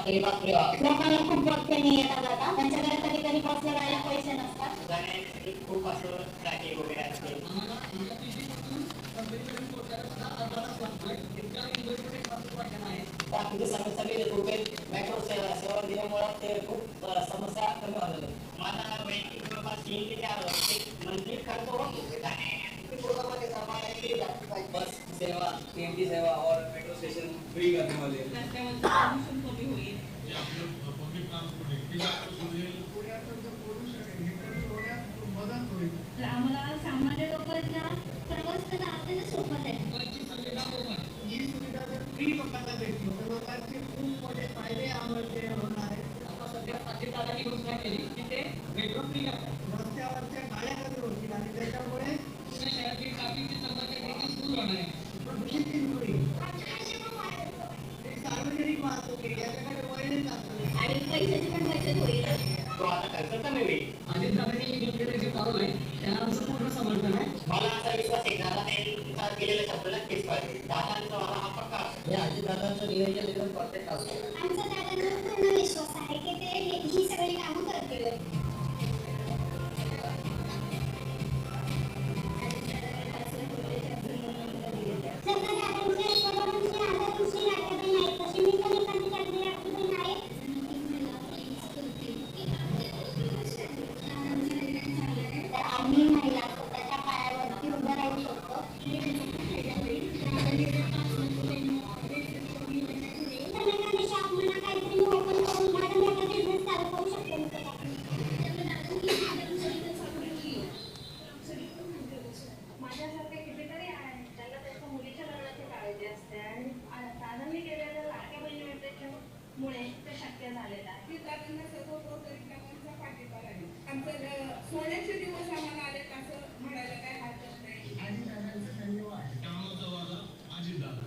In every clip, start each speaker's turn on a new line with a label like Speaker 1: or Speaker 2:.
Speaker 1: तरी बापरे बाप.
Speaker 2: लोकांना खूप बघते येतात आता त्यांच्याकडे कधी कधी बसला जायला पैसे नसतात.
Speaker 1: जाण्यासाठी खूप असं ट्रॅफिक वगैरे असते. बाकीचे सगळे रुपये मेट्रो सेवा दिल्यामुळे ते खूप समस्या कमी होतात. मला वैयक्तिक जवळपास 3 ते 4 वर्ष मंथली खर्च होतो पूर्वामध्ये समाजाची बस सेवा, TNT सेवा और मेट्रो स्टेशन फ्री करने वाले कमी होईल.
Speaker 2: आम्हाला सामान्य लोकांना प्रवास करणं आपल्याला सोपं आहे.
Speaker 1: ही सुविधा जर फ्री लोकांना भेटली तर लोकांचे खूप मोठे फायदे आम्हाला होणार आहेत. आता सध्या सातत्याने घोषणा केली की ते मेट्रो फ्री करतात. रस्त्यावरच्या गाड्या कमी होतील आणि त्याच्यामुळे पुणे शहरातील ट्रॅफिकची समस्या देखील दूर होणार आहे. प्रदूषण होईल. सार्वजनिक वाहतूक याच्याकडे वळले जातं
Speaker 2: आणि पैशाची पण बचत होईल.
Speaker 1: तो आता खर्च कमी होईल. अजितदादांनी घेतलेले जे पाऊल आहे त्याला आमचं पूर्ण समर्थन आहे. मला असा विश्वास आहे दादा त्यांनी केलेल्या शब्द नक्कीच पाहिजे. दादांचा मला हा पक्का हे अजितदादांचं नियोजन एकदम परफेक्ट असतं.
Speaker 2: आमचा दादांवर पूर्ण विश्वास आहे की ते ही सगळी कामं करतील. आम्ही महिला स्वतःच्या पायावरती उभं राहू शकतो. काहीतरी ओपन करून मोठा मोठा बिझनेस चालू करू शकतो.
Speaker 3: माझ्यासारखे कितीतरी आहेत त्यांना त्यांच्या मुलीच्या लग्नाची काळजी असते आणि दादांनी केलेल्या लाडक्या बहिणी योजनेमुळे ते शक्य झालेलं आहे.
Speaker 4: दादांना सर्वतोपरी कामांचा पाठिंबा आहे. आमचं सोन्याचे दिवस आम्हाला आले असं म्हणायला काय हरकत नाही.
Speaker 1: अजितदादांचं धन्यवाद.
Speaker 4: कामाचा वादा अजितदादा.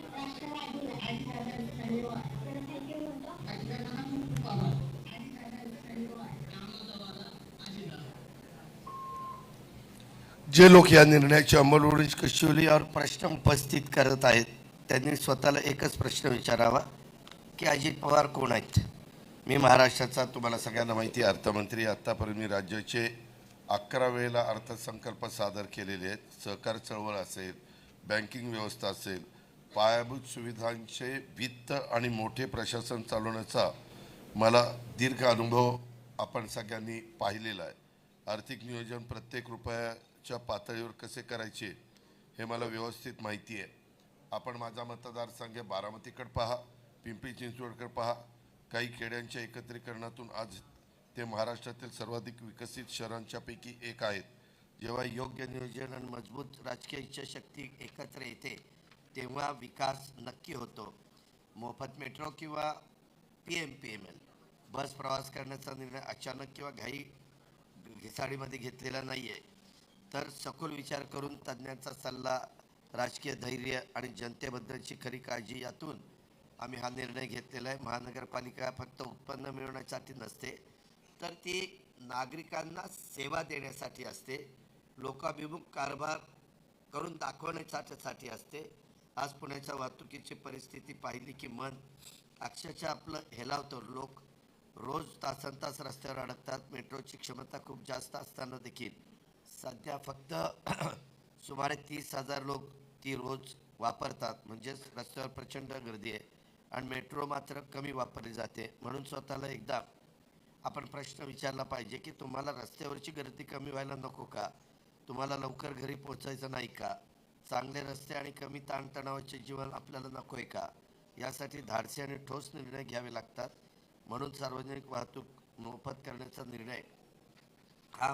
Speaker 2: राष्ट्रवादीला
Speaker 1: अजितदादांचं धन्यवाद.
Speaker 2: थँक्यू म्हणतो.
Speaker 1: अजितदादांना खूप आभार. अजितदादांचं धन्यवाद.
Speaker 4: कामाचा वादा अजितदादा.
Speaker 5: जे लोक या निर्णयाची अंमलबजावणी कशी होईल यावर प्रश्न उपस्थित करत आहेत त्यांनी स्वतःला एकच प्रश्न विचारावा की अजित पवार कोण आहेत. मी महाराष्ट्राचा तुम्हाला सगळ्यांना माहिती आहे अर्थमंत्री. आत्तापर्यंत मी राज्याचे 11 वेळेला अर्थसंकल्प सादर केलेले आहेत. सहकार चळवळ असेल, बँकिंग व्यवस्था असेल, पायाभूत सुविधांचे वित्त आणि मोठे प्रशासन चालवण्याचा मला दीर्घ अनुभव आपण सगळ्यांनी पाहिलेला आहे. आर्थिक नियोजन प्रत्येक रुपयाच्या पातळीवर कसे करायचे हे मला व्यवस्थित माहिती आहे. आपण माझा मतदारसंघ बारामतीकडे पहा, पिंपरी चिंचवडकडे पहा. काही खेड्यांच्या एकत्रीकरणातून आज ते महाराष्ट्रातील सर्वाधिक विकसित शहरांच्यापैकी एक आहेत. जेव्हा योग्य नियोजन आणि मजबूत राजकीय इच्छाशक्ती एकत्र येते तेव्हा विकास नक्की होतो. मोफत मेट्रो किंवा PMPML बस प्रवास करण्याचा निर्णय अचानक किंवा घाई घिसाडीमध्ये घेतलेला नाही आहे, तर सखोल विचार करून तज्ज्ञांचा सल्ला, राजकीय धैर्य आणि जनतेबद्दलची खरी काळजी यातून आम्ही हा निर्णय घेतलेला आहे. महानगरपालिका फक्त उत्पन्न मिळवण्यासाठी नसते तर ती नागरिकांना सेवा देण्यासाठी असते. लोकाभिमुख कारभार करून दाखवण्यासाठी असते. आज पुण्याच्या वाहतुकीची परिस्थिती पाहिली की मन अक्षरशः आपलं हेलावतं. लोक रोज तासनतास रस्त्यावर अडकतात. मेट्रोची क्षमता खूप जास्त असताना देखील सध्या फक्त सुमारे 30,000 लोक ती रोज वापरतात. म्हणजेच रस्त्यावर प्रचंड गर्दी आहे आणि मेट्रो मात्र कमी वापरली जाते. म्हणून स्वतःला एकदा आपण प्रश्न विचारला पाहिजे की तुम्हाला रस्त्यावरची गर्दी कमी व्हायला नको का? तुम्हाला लवकर घरी पोचायचं नाही का? चांगले रस्ते आणि कमी ताणतणावाचे जीवन आपल्याला नको आहे का? यासाठी धाडसी आणि ठोस निर्णय घ्यावे लागतात. म्हणून सार्वजनिक वाहतूक मोफत करण्याचा निर्णय हा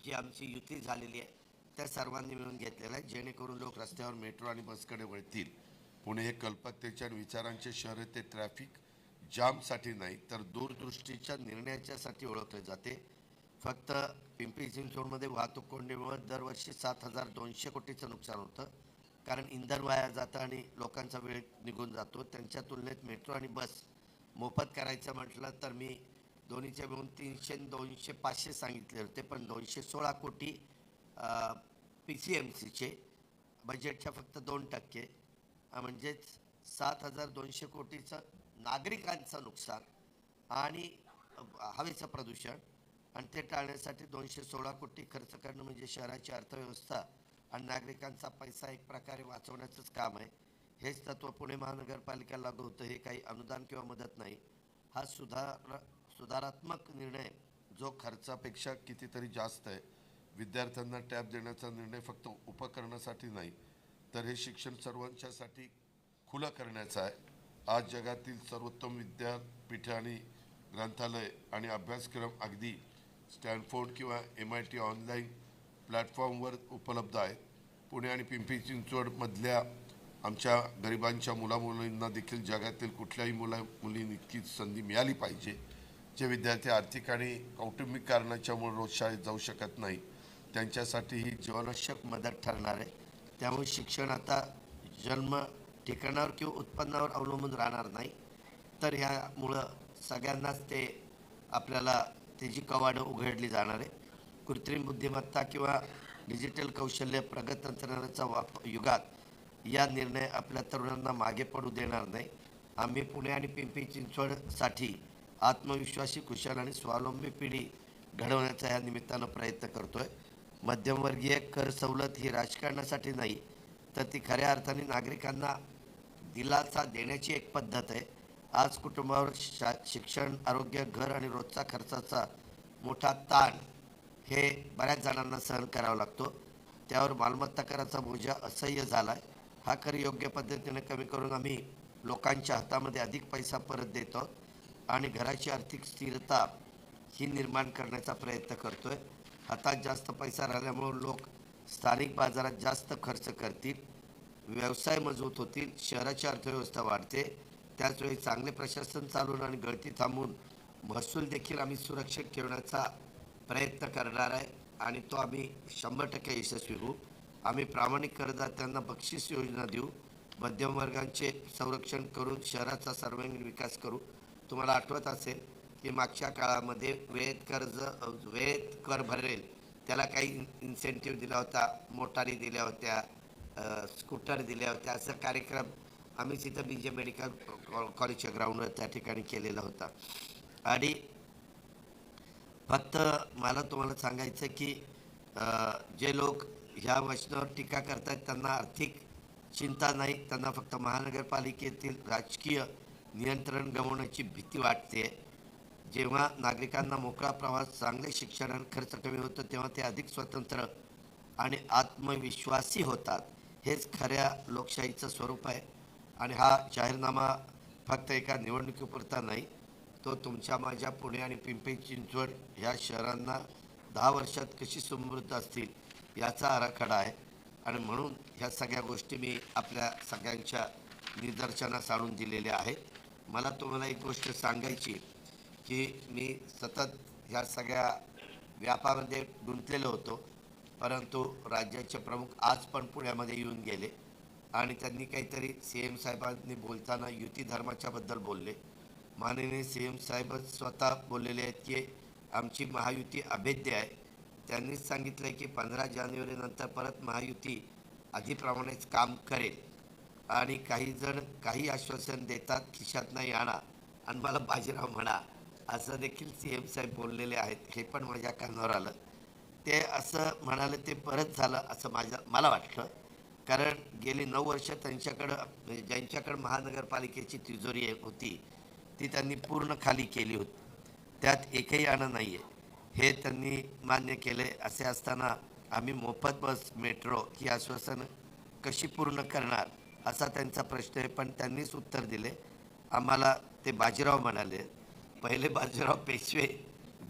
Speaker 5: जी आमची युती झालेली आहे त्या सर्वांनी मिळून घेतलेला आहे, जेणेकरून लोक रस्त्यावर मेट्रो आणि बसकडे वळतील. पुणे हे कल्पकतेच्या आणि विचारांचे शहर आहे. ते ट्रॅफिक जामसाठी नाही तर दूरदृष्टीच्या निर्णयाच्यासाठी ओळखले जाते. फक्त पिंपरी चिंचवडमध्ये वाहतूक कोंडीमुळे दरवर्षी 7,200 कोटीचं नुकसान होतं, कारण इंधन वाया जातं आणि लोकांचा वेळ निघून जातो. त्यांच्या तुलनेत मेट्रो आणि बस मोफत करायचं म्हटलं तर मी दोन्हीचे मिळून 300, 200, 500 सांगितले होते, पण 216 कोटी PCMCचे बजेटच्या फक्त 2%, म्हणजेच 7,200 कोटीचं नागरिकांचं नुकसान आणि हवेचं प्रदूषण, आणि ते टाळण्यासाठी 216 कोटी खर्च करणं म्हणजे शहराची अर्थव्यवस्था आणि नागरिकांचा पैसा एक प्रकारे वाचवण्याचंच काम आहे. हेच तत्त्व पुणे महानगरपालिका लागू होतं. हे काही अनुदान किंवा मदत नाही. हा सुधारात्मक निर्णय
Speaker 6: जो खर्चापेक्षा कितीतरी जास्त आहे. विद्यार्थ्यांना टॅब देण्याचा निर्णय फक्त उपकरणासाठी नाही, तर हे शिक्षण सर्वांच्यासाठी खुलं करण्याचा आहे. आज जगातील सर्वोत्तम विद्यापीठे आणि ग्रंथालय आणि अभ्यासक्रम अगदी स्टॅनफोर्ड किंवा MIT ऑनलाईन प्लॅटफॉर्मवर उपलब्ध आहेत. पुणे आणि पिंपरी चिंचवडमधल्या आमच्या गरिबांच्या मुलामुलींना देखील जगातील कुठल्याही मुलींनी इतकीच संधी मिळाली पाहिजे. जे विद्यार्थी आर्थिक आणि कौटुंबिक कारणाच्यामुळे रोज शाळेत जाऊ शकत नाही, त्यांच्यासाठी ही
Speaker 5: जीवनावश्यक मदत ठरणार आहे. त्यामुळे शिक्षण आता जन्म ठिकाणावर किंवा उत्पन्नावर अवलंबून राहणार नाही, तर ह्यामुळं सगळ्यांनाच ते आपल्याला त्याची कवाडं उघडली जाणार आहे. कृत्रिम बुद्धिमत्ता किंवा डिजिटल कौशल्य प्रगत तंत्रज्ञानाचा युगात या निर्णय आपल्या तरुणांना मागे पडू देणार नाही. आम्ही पुणे आणि पिंपरी चिंचवडसाठी आत्मविश्वासी, कुशल आणि स्वावलंबी पिढी घडवण्याचा ह्या निमित्तानं प्रयत्न करतो आहे. मध्यमवर्गीय कर सवलत ही राजकारणासाठी नाही, तर ती खऱ्या अर्थाने नागरिकांना दिलासा देण्याची एक पद्धत आहे. आज कुटुंबावर शिक्षण, आरोग्य, घर आणि रोजचा खर्चाचा मोठा ताण हे बऱ्याच जणांना सहन करावा लागतो. त्यावर मालमत्ता कराचा बोजा असह्य झाला आहे. हा कर योग्य पद्धतीने कमी करून आम्ही लोकांच्या हातामध्ये अधिक पैसा परत देतो आणि घराची आर्थिक स्थिरता ही निर्माण करण्याचा प्रयत्न करतो आहे. हातात जास्त पैसा राहिल्यामुळे लोक स्थानिक बाजारात जास्त खर्च करतील, व्यवसाय मजबूत होतील, शहराची अर्थव्यवस्था वाढते. त्याचवेळी चांगले प्रशासन चालून आणि गळती थांबून महसूल देखील आम्ही सुरक्षित ठेवण्याचा प्रयत्न करणार आहे आणि तो आम्ही 100% यशस्वी होऊ. आम्ही प्रामाणिक करदात्यांना बक्षीस योजना देऊ, मध्यमवर्गांचे संरक्षण करून शहराचा सर्वांगीण विकास करू. तुम्हाला आठवत असेल की मागच्या काळामध्ये वेळेत कर भरेल त्याला काही इन्सेंटिव्ह दिला होता, मोटारी दिल्या होत्या, स्कूटर दिल्या होत्या. असा कार्यक्रम आम्ही तिथं BJ मेडिकल कॉलेजच्या ग्राउंडवर त्या ठिकाणी केलेला होता. आणि फक्त मला तुम्हाला सांगायचं की जे लोक ह्या वचनावर टीका करतात त्यांना आर्थिक चिंता नाही, त्यांना फक्त महानगरपालिकेतील राजकीय नियंत्रण गमावण्याची भीती वाटते. जेव्हा नागरिकांना मोकळा प्रवास, चांगले शिक्षण आणि खर्च कमी होतो, तेव्हा ते अधिक स्वतंत्र आणि आत्मविश्वासी होतात. हेच खऱ्या लोकशाहीचं स्वरूप आहे. आणि हा जाहीरनामा फक्त एका निवडणुकीपुरता नाही, तो तुमच्या माझ्या पुणे आणि पिंपरी चिंचवड ह्या शहरांना 10 वर्षात कशी समृद्ध असतील याचा आराखडा आहे. आणि म्हणून ह्या सगळ्या गोष्टी मी आपल्या सगळ्यांच्या निदर्शनास आणून दिलेल्या आहेत. मला तुम्हाला एक गोष्ट सांगायची की मी सतत ह्या सगळ्या व्यापामध्ये गुंतलेलो होतो, परंतु राज्याचे प्रमुख आज पण पुण्यामध्ये येऊन गेले आणि त्यांनी काहीतरी CM साहेबांनी बोलताना युती धर्माच्याबद्दल बोलले. माननीय CM साहेबच स्वतः बोललेले आहेत की आमची महायुती अभेद्य आहे. त्यांनीच सांगितलं की 15 जानेवारीनंतर परत महायुती आधीप्रमाणेच काम करेल. आणि काही जण काही आश्वासन देतात, खिशात नाही आणा आणि मला बाजीराव म्हणा, असं देखील CM साहेब बोललेले आहेत. हे पण माझ्या कानावर आलं. ते असं म्हणाले ते बरंच झालं असं मला वाटलं, कारण गेली 9 वर्ष त्यांच्याकडं ज्यांच्याकडं महानगरपालिकेची तिजोरी होती ती त्यांनी पूर्ण खाली केली होती. त्यात एकही आणं नाही आहे हे त्यांनी मान्य केले. असे असताना आम्ही मोफत बस, मेट्रो ही आश्वासनं कशी पूर्ण करणार असा त्यांचा प्रश्न आहे. पण त्यांनीच उत्तर दिले. आम्हाला ते बाजीराव म्हणाले. पहिले बाजीराव पेशवे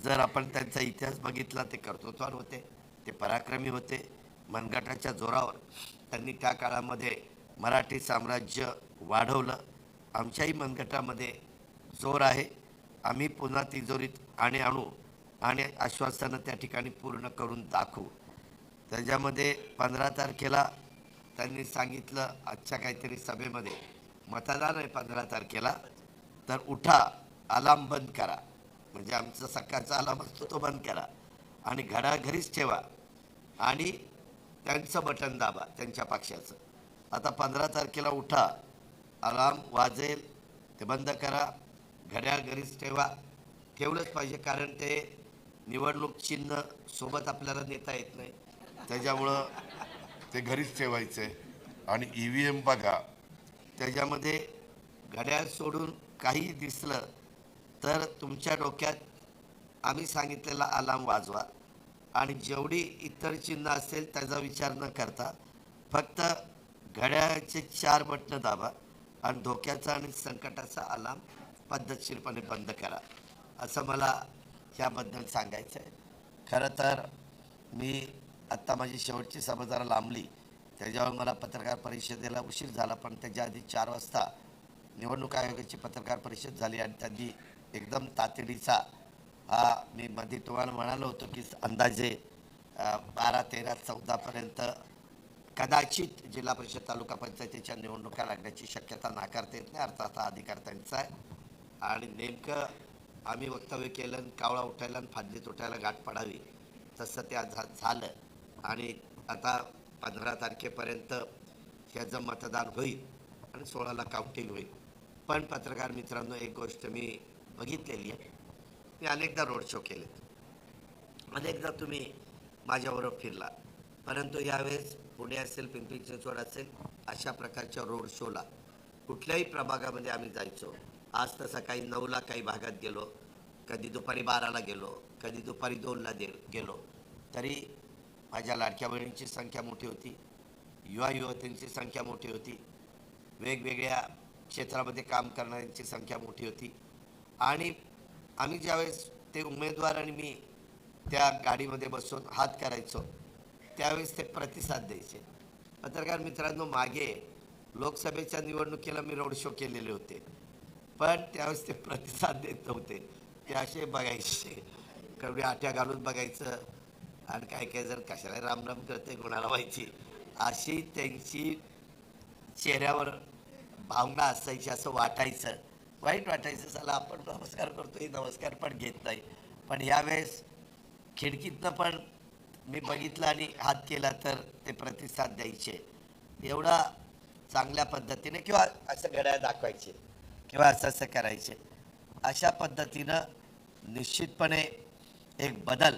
Speaker 5: जर आपण त्यांचा इतिहास बघितला ते कर्तृत्वान होते, ते पराक्रमी होते. मनगटाच्या जोरावर त्यांनी त्या काळामध्ये मराठी साम्राज्य वाढवलं. आमच्याही मनगटामध्ये जोर आहे. आम्ही पुन्हा तिजोरीत आणू आणि आश्वासनं त्या ठिकाणी पूर्ण करून दाखवू. त्याच्यामध्ये 15 तारखेला त्यांनी सांगितलं आजच्या काहीतरी सभेमध्ये, मतदान आहे 15 तारखेला, तर उठा, अलार्म बंद करा. म्हणजे आमचा सकाळचा अलार्म असतो तो बंद करा आणि घड्याळ घरीच ठेवा आणि त्यांचं बटन दाबा, त्यांच्या पक्षाचं. आता 15 तारखेला उठा, अलार्म वाजेल, ते बंद करा, घड्याळ घरीच ठेवा. ठेवलंच पाहिजे, कारण ते निवडणूक चिन्ह सोबत आपल्याला नेता येत नाही. त्याच्यामुळं
Speaker 6: ते घरीच ठेवायचं आहे. आणि EVM बघा,
Speaker 5: त्याच्यामध्ये घड्याळ सोडून काही दिसलं तर तुमच्या डोक्यात आम्ही सांगितलेला अलार्म वाजवा आणि जेवढी इतर चिन्ह असेल त्याचा विचार न करता फक्त घड्याळाचे 4 बटणं दाबा आणि धोक्याचा आणि संकटाचा अलार्म पद्धतशीरपणे बंद करा, असं मला याबद्दल सांगायचं आहे. खरं तर मी आत्ता माझी शेवटची सभा जरा लांबली, त्याच्यावर मला पत्रकार परिषदेला उशीर झाला, पण त्याच्या आधी 4 वाजता निवडणूक आयोगाची पत्रकार परिषद झाली आणि त्यांनी एकदम तातडीचा मी मध्ये तुम्हाला म्हणालो होतो की अंदाजे 12, 13, 14पर्यंत कदाचित जिल्हा परिषद तालुका पंचायतीच्या निवडणुका लागण्याची शक्यता नाकारता येत नाही, अर्थात हा अधिकार त्यांचा आहे. आणि नेमकं आम्ही वक्तव्य केलं आणि कावळा उठायला आणि फांदीत उठायला गाठ पडावी तसं ते झालं. आणि आता 15 तारखेपर्यंत ह्याचं मतदान होईल आणि 16ला काउंटिंग होईल. पण पत्रकार मित्रांनो, एक गोष्ट मी बघितलेली आहे, मी अनेकदा रोड शो केलेत, अनेकदा तुम्ही माझ्याबरोबर फिरला, परंतु यावेळेस पुणे असेल, पिंपरी चिंचवड असेल, अशा प्रकारच्या रोड शोला कुठल्याही प्रभागामध्ये आम्ही जायचो. आज तर सकाळी 9ला काही भागात गेलो, कधी दुपारी 12ला गेलो, कधी दुपारी 2ला गेलो, तरी माझ्या लाडक्या बहिणींची संख्या मोठी होती, युवा युवतींची संख्या मोठी होती, वेगवेगळ्या क्षेत्रामध्ये काम करणाऱ्यांची संख्या मोठी होती. आणि आम्ही ज्यावेळेस ते उमेदवार आणि मी त्या गाडीमध्ये बसून हात करायचो त्यावेळेस ते प्रतिसाद द्यायचे. पत्रकार मित्रांनो, मागे लोकसभेच्या निवडणुकीला मी रोड शो केलेले होते, पण त्यावेळेस ते प्रतिसाद देत नव्हते, ते असे बघायचे, कवडे आठ्या घालून बघायचं आणि काय काय जर कशाला रामराम करते कोणाला माहिती, अशी त्यांची चेहऱ्यावर भावना असायची, असं वाटायचं, वाईट वाटायचं. चला आपण नमस्कार करतोय, नमस्कार पण घेत नाही. पण यावेळेस खिडकीतनं पण मी बघितलं आणि हात केला तर ते प्रतिसाद द्यायचे. एवढा चांगल्या पद्धतीने किंवा असं घड्याळ दाखवायचे किंवा असं करायचे. अशा पद्धतीनं निश्चितपणे एक बदल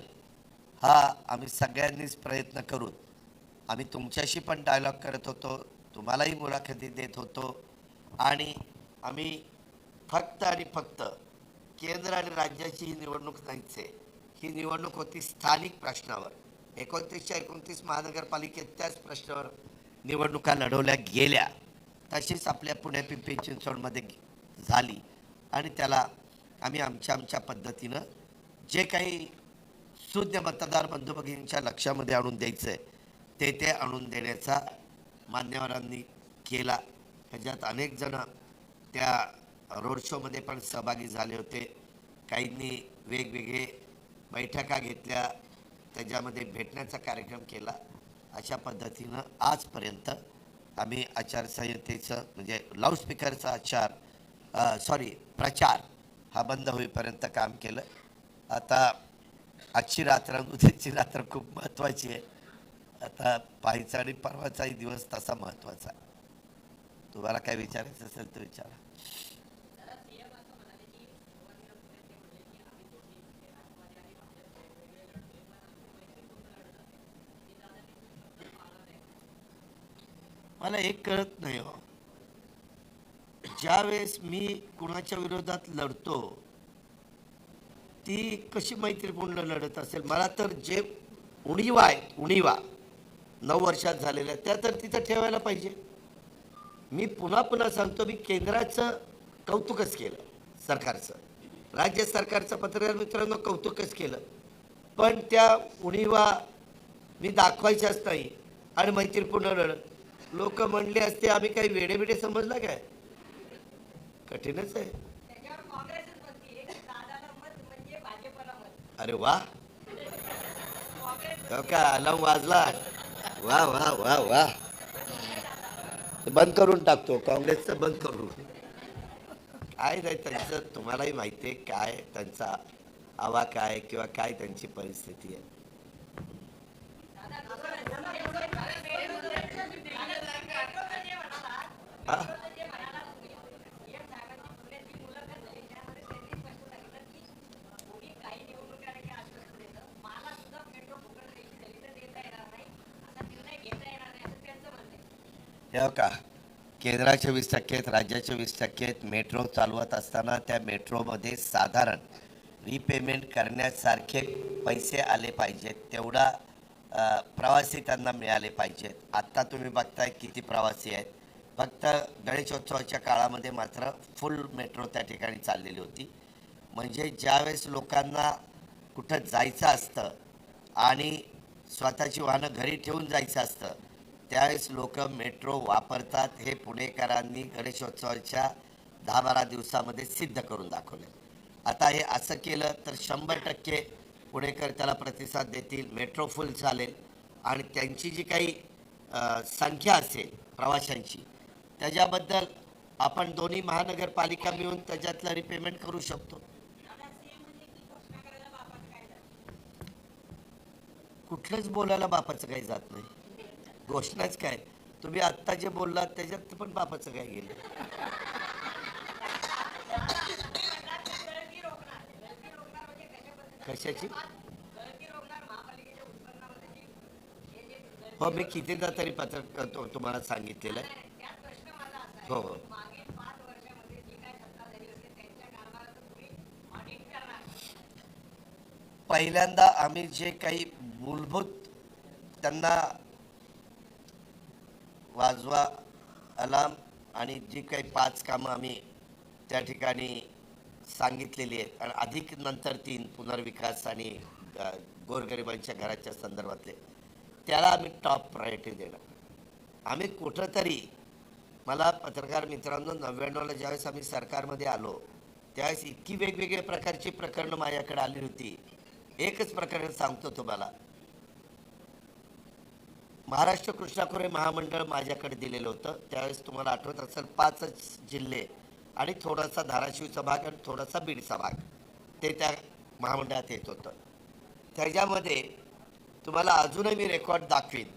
Speaker 5: हा आम्ही सगळ्यांनीच प्रयत्न करून, आम्ही तुमच्याशी पण डायलॉग करत होतो, तुम्हालाही मुलाखती देत होतो आणि आम्ही फक्त आणि फक्त केंद्र आणि राज्याची ही निवडणूक नाहीच आहे, ही निवडणूक होती स्थानिक प्रश्नावर. 29च्या 29 महानगरपालिकेत त्याच प्रश्नावर निवडणुका लढवल्या गेल्या, तशीच आपल्या पुणे पिंपरी चिंचवडमध्ये झाली आणि त्याला आम्ही आमच्या पद्धतीनं जे काही सुज्ञ मतदार बंधू भगिनींच्या लक्षामध्ये आणून द्यायचं आहे ते आणून देण्याचा मान्यवरांनी केला. ह्याच्यात अनेक जण त्या रोड शोमध्ये पण सहभागी झाले होते. काहींनी वेगवेगळे बैठका घेतल्या, त्याच्यामध्ये भेटण्याचा कार्यक्रम केला. अशा पद्धतीनं आजपर्यंत आम्ही आचारसंहितेचं म्हणजे लाऊडस्पीकरचा प्रचार हा बंद होईपर्यंत काम केलं. आता आजची रात्र उद्याची रात्र खूप महत्त्वाची आहे. आता पाहायचा आणि परवाचाही दिवस तसा महत्त्वाचा आहे. तुम्हाला काय विचारायचं असेल तर विचारा. मला एक कळत नाही हो, ज्यावेळेस मी कुणाच्या विरोधात लढतो ती कशी मैत्रीपूर्ण लढत असेल. मला तर जे उणीवा आहेत, उणीवा 9 वर्षात झालेल्या त्या तर तिथं ठेवायला पाहिजे. मी पुन्हा सांगतो, मी केंद्राचं कौतुकच केलं, सरकारचं, राज्य सरकारचं पत्रकार मित्रांनो कौतुकच केलं, पण त्या उणीवा मी दाखवायच्याच नाही आणि मैत्रीपूर्ण लढत. लोक म्हणले असते आम्ही काही वेडे समजला काय, कठीणच आहे. अरे वा, का अलार्म वाजला, वा वा वा वा, बंद करून टाकतो, काँग्रेसचं बंद करून. काय नाही त्यांचं, तुम्हालाही माहिती आहे काय त्यांचा आवा काय किंवा काय त्यांची परिस्थिती आहे. हा? हे का केंद्राचे 20% आहेत, राज्याचे 20% आहेत. मेट्रो चालवत असताना त्या मेट्रोमध्ये साधारण रिपेमेंट करण्यासारखे पैसे आले पाहिजेत, तेवढा प्रवासी त्यांना मिळाले पाहिजेत. आत्ता तुम्ही बघताय किती प्रवासी आहेत. फक्त गणेशोत्सवाच्या काळामध्ये मात्र फुल मेट्रो त्या ठिकाणी चाललेली होती. म्हणजे ज्यावेळेस लोकांना कुठं जायचं असतं आणि स्वतःची वाहनं घरी ठेवून जायचं असतं, त्यावेळेस लोक मेट्रो वापरतात. हे पुणेकरांनी गणेशोत्सवाच्या 10-12 दिवसामध्ये सिद्ध करून दाखवले. आता हे असं केलं तर 100% पुणेकर त्याला प्रतिसाद देतील. मेट्रो फुल चालेल आणि त्यांची जी काही संख्या असेल प्रवाशांची, त्याच्याबद्दल आपण दोन्ही महानगरपालिका मिळून त्याच्यातलं रिपेमेंट करू शकतो. कुठलंच बोलायला बापाचं काही जात नाही. घोषणाच काय, तुम्ही आत्ता जे बोललात त्याच्यात पण बापाचं काय गेलं. कशाची? हो, मी कितीदा तरी पत्र तुम्हाला सांगितलेलं आहे. हो हो. पहिल्यांदा आम्ही जे काही मूलभूत त्यांना वाजवा अलार्म आणि जी काही 5 कामं आम्ही त्या ठिकाणी सांगितलेली आहेत आणि अधिक नंतर 3 पुनर्विकास आणि गोरगरिबांच्या घराच्या संदर्भातले, त्याला आम्ही टॉप प्रायोरिटी देणार. आम्ही कुठंतरी, मला पत्रकार मित्रांनो 99ला ज्यावेळेस आम्ही सरकारमध्ये आलो त्यावेळेस इतकी वेगवेगळ्या प्रकारची प्रकरणं माझ्याकडे आली होती. एकच प्रकरण सांगतो तुम्हाला. महाराष्ट्र कृष्णाखोरे महामंडळ माझ्याकडे दिलेलं होतं. त्यावेळेस तुम्हाला आठवत असेल 5च जिल्हे आणि थोडासा धाराशिवचा भाग आणि थोडासा बीडचा भाग ते त्या महामंडळात येत होतं. त्याच्यामध्ये तुम्हाला अजूनही मी रेकॉर्ड दाखवीन,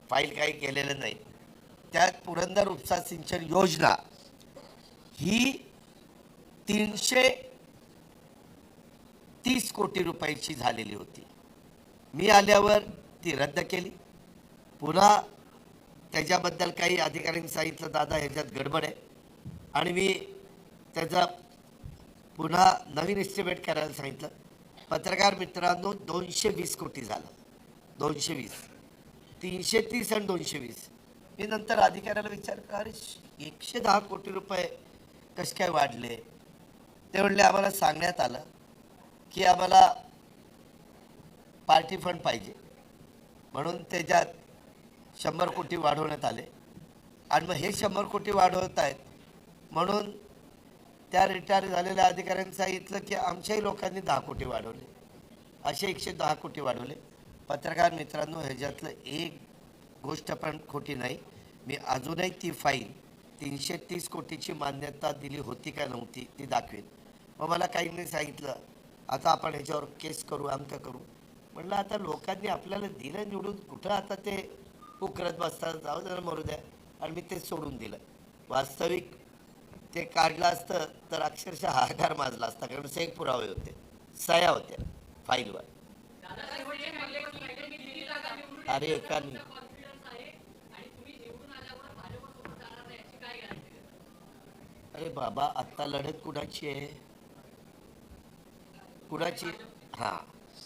Speaker 5: फाईल काही केलेलं नाही. त्यात पुरंदर उपसा सिंचन योजना ही 330 कोटी रुपयाची झालेली होती. मी आल्यावर ती रद्द केली. पुन्हा त्याच्याबद्दल काही अधिकाऱ्यांनी सांगितलं दादा ह्याच्यात गडबड आहे आणि मी त्याचा पुन्हा नवीन एस्टिमेट करायला सांगितलं. पत्रकार मित्रांनो 220 कोटी झालं. 220, 330 आणि 220. मी नंतर अधिकाऱ्याला विचारलं, अरे 110 कोटी रुपये कसे काय वाढले? ते म्हणले आम्हाला सांगण्यात आलं की आम्हाला पार्टी फंड पाहिजे म्हणून त्याच्यात 100 कोटी वाढवण्यात आले आणि मग हे 100 कोटी वाढवत आहेत म्हणून त्या रिटायर झालेल्या अधिकाऱ्यांनी सांगितलं की आमच्याही लोकांनी 10 कोटी वाढवले, असे 110 कोटी वाढवले. पत्रकार मित्रांनो ह्याच्यातलं एक गोष्ट पण खोटी नाही. मी अजूनही ती फाईल 330 कोटीची मान्यता दिली होती का नव्हती ती दाखवेन. मग मला काहींनी सांगितलं आता आपण ह्याच्यावर केस करू, आमचं करू. म्हटलं आता लोकांनी आपल्याला दिलं निवडून, कुठं आता ते उकरत बसतात, जाऊ जरा मरू द्या. आणि मी ते सोडून दिलं. वास्तविक ते काढलं असतं तर अक्षरशः हाहाकार माजला असता, कारण सेक पुरावे होते, सह्या होत्या फाईलवर. अरे एकानी अरे बाबा आत्ता लढत कुणाची आहे? कुणाची? हां,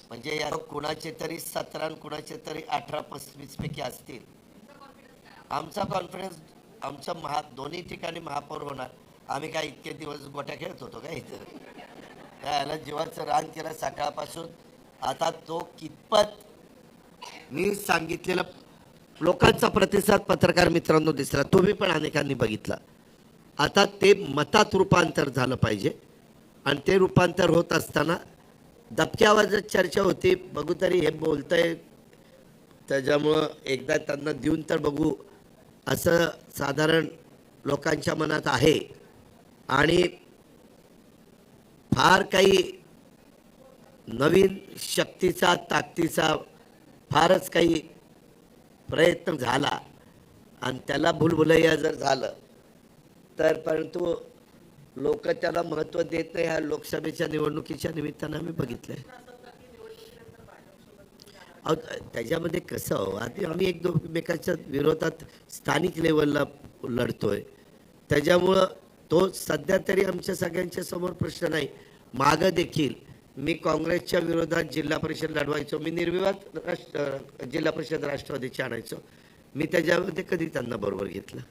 Speaker 5: म्हणजे या कुणाचे तरी 17 आणि कुणाचे तरी 18-25 पैकी असतील. आमचा कॉन्फिडन्स, आमचा दोन्ही ठिकाणी महापौर होणार. आम्ही काय इतके दिवस गोट्या खेळत होतो का इथं? त्याला जीवाचं रान केलं सकाळपासून. आता तो कितपत मी सांगितलेला लोकांचा प्रतिसाद पत्रकार मित्रांनो दिसला, तुम्ही पण अनेकांनी बघितला. आता ते मतात रूपांतर झालं पाहिजे आणि ते रूपांतर होत असताना दबक्या आवाजात चर्चा होती. बघू तरी हे बोलतंय, त्याच्यामुळं एकदा त्यांना देऊन तर बघू असं साधारण लोकांच्या मनात आहे. आणि फार काही नवीन शक्तीचा, ताकदीचा फारच काही प्रयत्न झाला आणि त्याला भुलभुलैया जर झालं तर परंतु लोक त्याला महत्त्व देत नाही. ह्या लोकसभेच्या निवडणुकीच्या निमित्तानं आम्ही बघितलंय. अहो, त्याच्यामध्ये कसं आधी आम्ही एकमेकांच्या विरोधात स्थानिक लेवलला लढतोय, त्याच्यामुळं तो सध्या तरी आमच्या सगळ्यांच्या समोर प्रश्न नाही. मागं देखील मी काँग्रेसच्या विरोधात जिल्हा परिषद लढवायचो, मी निर्विवाद जिल्हा परिषद राष्ट्रवादीची आणायचो. मी त्याच्यामध्ये कधी त्यांना बरोबर घेतलं.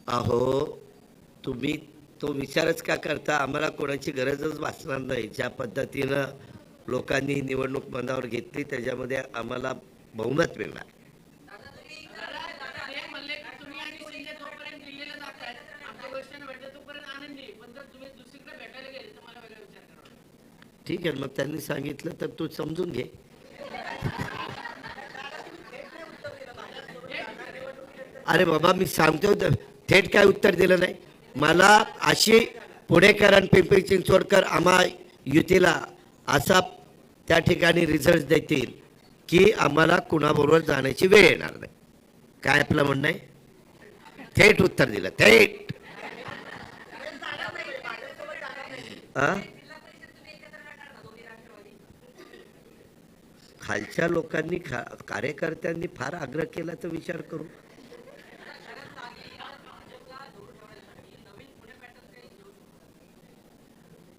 Speaker 5: अहो, तुम्ही तो विचारच का करता? आम्हाला कोणाची गरजच भासणार नाही. ज्या पद्धतीनं लोकांनी निवडणूक मनावर घेतली त्याच्यामध्ये आम्हाला बहुमत मिळणार. ठीक आहे, मग त्यांनी सांगितलं तर तू समजून घे. अरे बाबा, मी सांगतो थेट काय उत्तर दिलं नाही. मला अशी पुणेकर आणि पिंपरी चिंचवडकर आम्हा युतीला असा त्या ठिकाणी रिझल्ट देतील की आम्हाला कुणाबरोबर जाण्याची वेळ येणार नाही. काय आपलं म्हणणं आहे? थेट उत्तर दिलं, थेट. खालच्या लोकांनी कार्यकर्त्यांनी फार आग्रह केला तर विचार करू.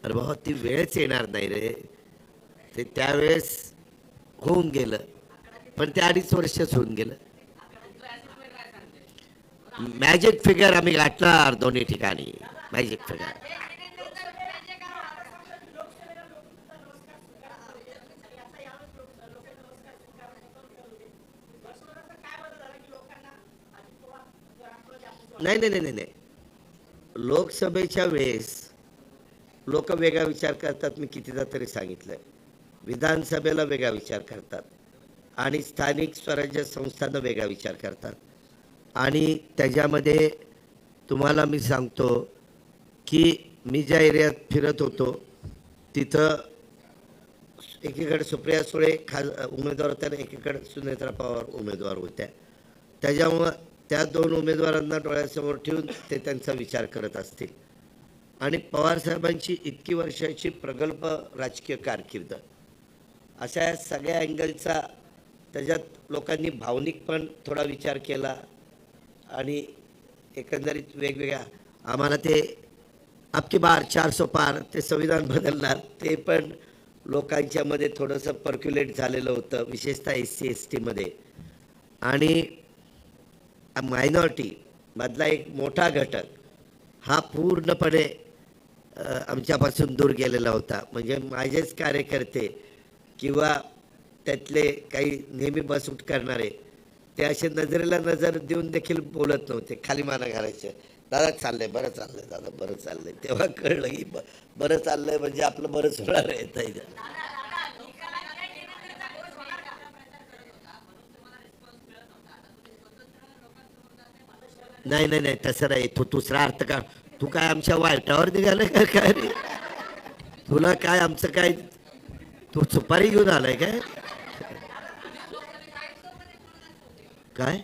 Speaker 5: अरे बाबा, ती वेळच येणार नाही रे. ते त्यावेळेस होऊन गेलं, पण ते 2.5 वर्षच होऊन गेलं. मॅजिक फिगर आम्ही गाठणार दोन्ही ठिकाणी. Magic figure. नाही नाही नाही नाही, लोकसभेच्या वेळेस लोक वेगळा विचार करतात. मी कितीदा तरी सांगितलंय. विधानसभेला वेगळा विचार करतात आणि स्थानिक स्वराज्य संस्थांना वेगळा विचार करतात. आणि त्याच्यामध्ये तुम्हाला मी सांगतो की मी ज्या एरियात फिरत होतो तिथं एकीकडे सुप्रिया सुळे उमेदवार होत्या आणि एकीकडे सुनेत्रा पवार उमेदवार होत्या. त्याच्यामुळं त्या 2 उमेदवारांना डोळ्यासमोर ठेवून ते त्यांचा विचार करत असतील. आणि पवारसाहेबांची इतकी वर्षाची प्रगल्भ राजकीय कारकीर्द, अशा या सगळ्या अँगलचा त्याच्यात लोकांनी भावनिक पण थोडा विचार केला आणि एकंदरीत वेगवेगळ्या आम्हाला ते आपकी बार 400 पार ते संविधान बदलणार ते पण लोकांच्यामध्ये थोडंसं पर्क्युलेट झालेलं होतं, विशेषतः SC STमध्ये. आणि मायनॉरिटी मधला एक मोठा घटक हा पूर्णपणे आमच्यापासून दूर गेलेला होता. म्हणजे माझेच कार्यकर्ते किंवा त्यातले काही नेहमी बसउट करणारे ते असे नजरेला नजर देऊन देखील बोलत नव्हते, खाली माना घालायचे. दादा चाललंय, बरं चाललंय, दादा बरं चाललंय. तेव्हा कळलं की बरं चाललंय म्हणजे आपलं बरंच होणार आहे. नाही नाही नाही, तसं नाही. तू दुसरा अर्थ का? तू काय आमच्या वाईटावर निघालाय का काय रे? तुला काय आमचं काय, तू सुपारी घेऊन आलाय काय? काय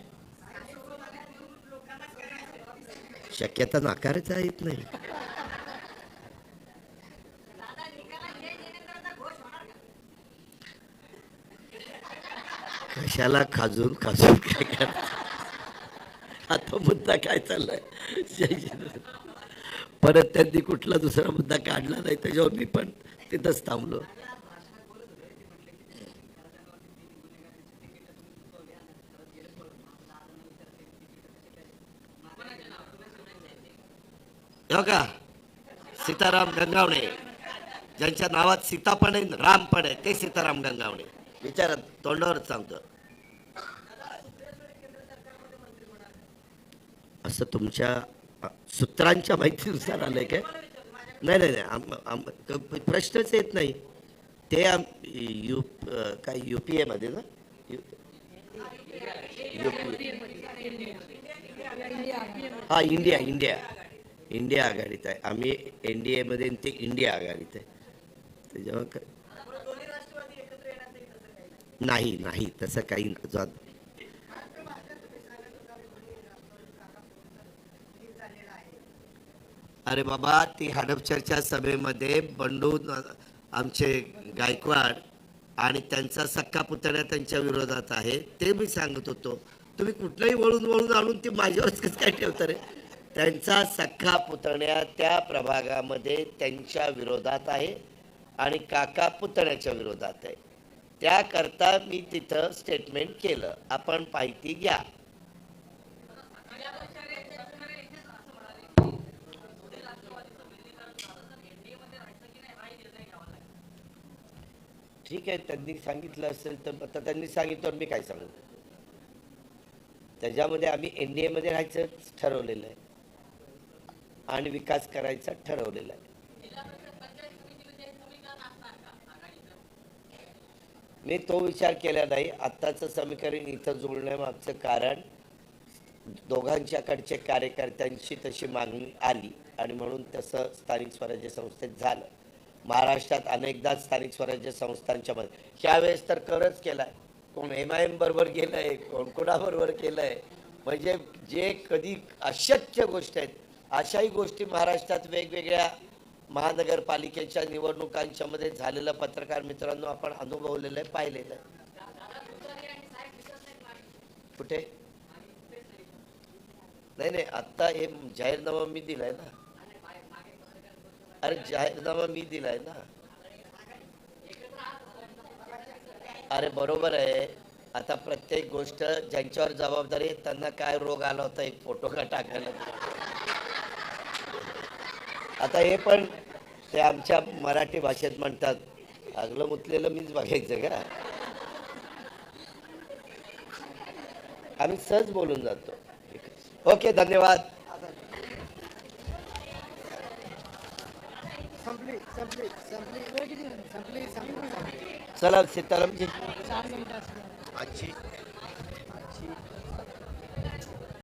Speaker 5: शक्यता नाकारता येत नाही. कशाला खाजून खाजून काय करता? आता मुद्दा काय चाललाय? परत त्यांनी कुठला दुसरा मुद्दा काढला नाही, त्याच्यावर मी पण तिथंच थांबलो. हो का? सीताराम गंगावणे, ज्यांच्या नावात सीता पण आहे राम पण आहे, ते सीताराम गंगावणे. विचारा, तोंडावरच सांगतो. असं तुमच्या सूत्रांच्या माहितीनुसार आलंय काय? नाही नाही नाही, प्रश्नच येत नाही. ते काय UPA मध्ये ना, हा इंडिया आघाडीत आहे. आम्ही NDA मध्ये, ते इंडिया आघाडीत आहे. त्याच्यावर काय नाही नाही तसं काही अरे बाबा ती हडपचरच्या सभेमध्ये बंडू आमचे गायकवाड आणि त्यांचा सक्का पुतण्या त्यांच्या विरोधात आहे ते मी सांगत होतो. तुम्ही कुठलंही वळून वळून आणून ते माझ्यावरच कसं काय ठेवता रे. त्यांचा सक्का पुतण्या त्या प्रभागामध्ये त्यांच्या विरोधात आहे आणि काका पुतण्याच्या विरोधात आहे. त्याकरता मी तिथं स्टेटमेंट केलं. आपण माहिती घ्या. ठीक आहे त्यांनी सांगितलं असेल तर आता त्यांनी सांगितलं मी काय सांगू. त्याच्यामध्ये आम्ही एनडीए मध्ये राहायचं ठरवलेलं आहे आणि विकास करायचा ठरवलेला आहे. मी तो विचार केला नाही. आत्ताचं समीकरण इथं जोडण्यामागचं कारण दोघांच्याकडचे कार्यकर्त्यांची तशी मागणी आली आणि म्हणून तसं स्थानिक स्वराज्य संस्थेत झालं. महाराष्ट्रात अनेकदा स्थानिक स्वराज्य संस्थांच्या मध्ये ह्यावेळेस तर करच केलाय. कोण MIM बरोबर गेलंय, कोण कोणाबरोबर केलंय. म्हणजे जे कधी अशक्य गोष्टी आहेत अशाही गोष्टी महाराष्ट्रात वेगवेगळ्या महानगरपालिकेच्या निवडणुकांच्या मध्ये झालेलं पत्रकार मित्रांनो आपण अनुभवलेलं आहे, पाहिलेलं आहे. कुठे नाही आत्ता हे जाहीरनामा मी दिलाय ना. अरे जाहीरनामा मी दिलाय ना. अरे बरोबर आहे. आता प्रत्येक गोष्ट ज्यांच्यावर जबाबदारी आहे त्यांना काय रोग आला होता एक फोटो का टाकायला. आता हे पण ते आमच्या मराठी भाषेत म्हणतात आगलं मुतलेलं मीच बघायचं का. आम्ही सहज बोलून जातो. ओके धन्यवाद. चला सीतारामजी.